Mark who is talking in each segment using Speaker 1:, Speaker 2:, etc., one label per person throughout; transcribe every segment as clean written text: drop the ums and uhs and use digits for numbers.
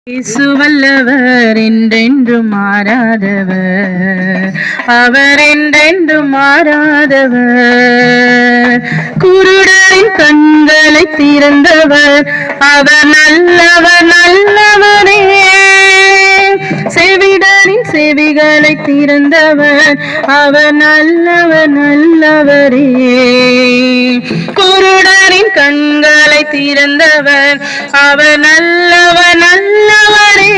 Speaker 1: இயேசு வல்லவர் என்றென்றும் மாறாதவர், அவர் என்றென்றும் மாறாதவர். குருடரின் கண்களை திறந்தவர், அவர் நல்லவர் நல்லவரே. செவிடரின் செவிகளை திறந்தவர், அவர் நல்லவர் நல்லவரே. குருடரின் கண்களை திறந்தவர், அவர் நல்லவர் நல்லவரே.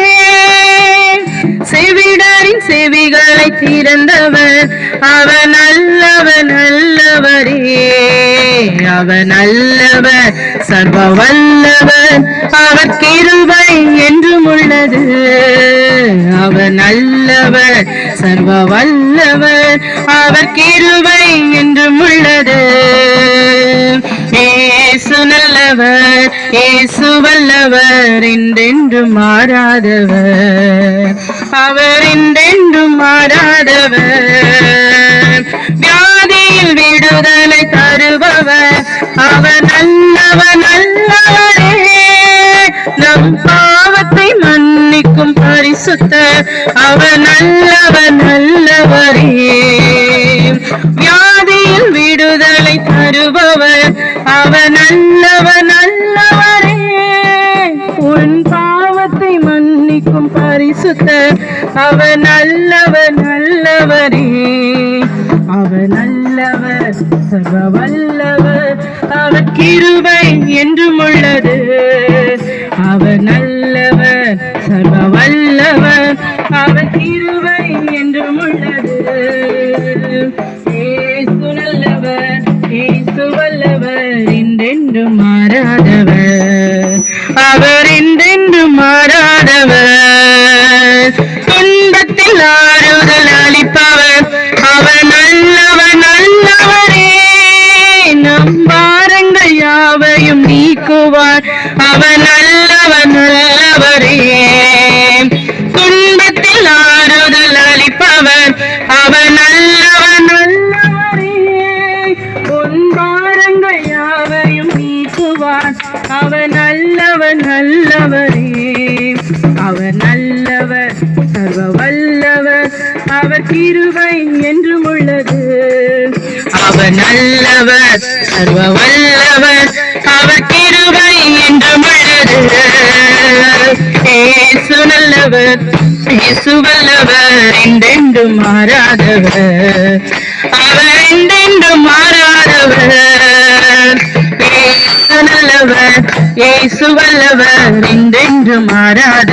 Speaker 1: செவிடரின் செவிகளை திறந்தவர், அவர் நல்லவர் நல்லவரே. அவர் நல்லவர் சர்வ வல்லவர், அவர் கிருபை என்றும் உள்ளது. அவர் நல்லவர் சர்வ வல்லவர், அவர் கிருபை என்றும் உள்ளது. இயேசு நல்லவர், இயேசு வல்லவர், என்றென்றும் மாறாதவர், அவர் என்றென்றும் மாறாதவர். வியாதியில் விடுதலை தருபவர், அவர் நல்லவர் நல்லவரே. நம் பாவத்தை மன்னிக்கும் பரிசுத்தர், அவர் நல்லவர் நல்லவரே. வியாதியில் விடுதலை தருபவர், அவர் நல்லவர் நல்லவரே. உன் பாவத்தை மன்னிக்கும் பரிசுத்தர், அவர் நல்லவர் நல்லவரே. அவர் நல்லவர் சர்வ வல்லவர், அவர் கிருபை என்றும் உள்ளது. அவர் நல்லவர் சர்வ வல்லவர், அவர் கிருபை என்றும் உள்ளது. இயேசு நல்லவர், இயேசு வல்லவர், என்றென்றும் மாறாதவர், அவர் என்றென்றும் மாறாதவர். துன்பத்தில் ஆறுதல் அளிப்பவர், அவர் நல்லவர் நல்லவரே. நம் பாரங்கள் யாவையும் நீக்குவார், அவர் நல்லவர் நல்லவரே. துன்பத்தில் ஆறுதல் அளிப்பவர், அவர் நல்லவர் நல்லவரே. உன் பாரங்கள் யாவையும் நீக்குவார், அவர் நல்லவர் நல்லவரே. அவர் நல்லவர் சர்வ வல்லவர், அவர் கிருபை என்றும் உள்ளது. அவர் நல்லவர் சர்வ வல்லவர், அவர் கிருபை என்றும் உள்ளது. இயேசு நல்லவர், இயேசு வல்லவர், என்றென்றும் மாறாதவர், அவர் என்றென்றும் மாறாதவர். இயேசு நல்லவர், இயேசு வல்லவர், என்றென்றும் மாறாதவர்.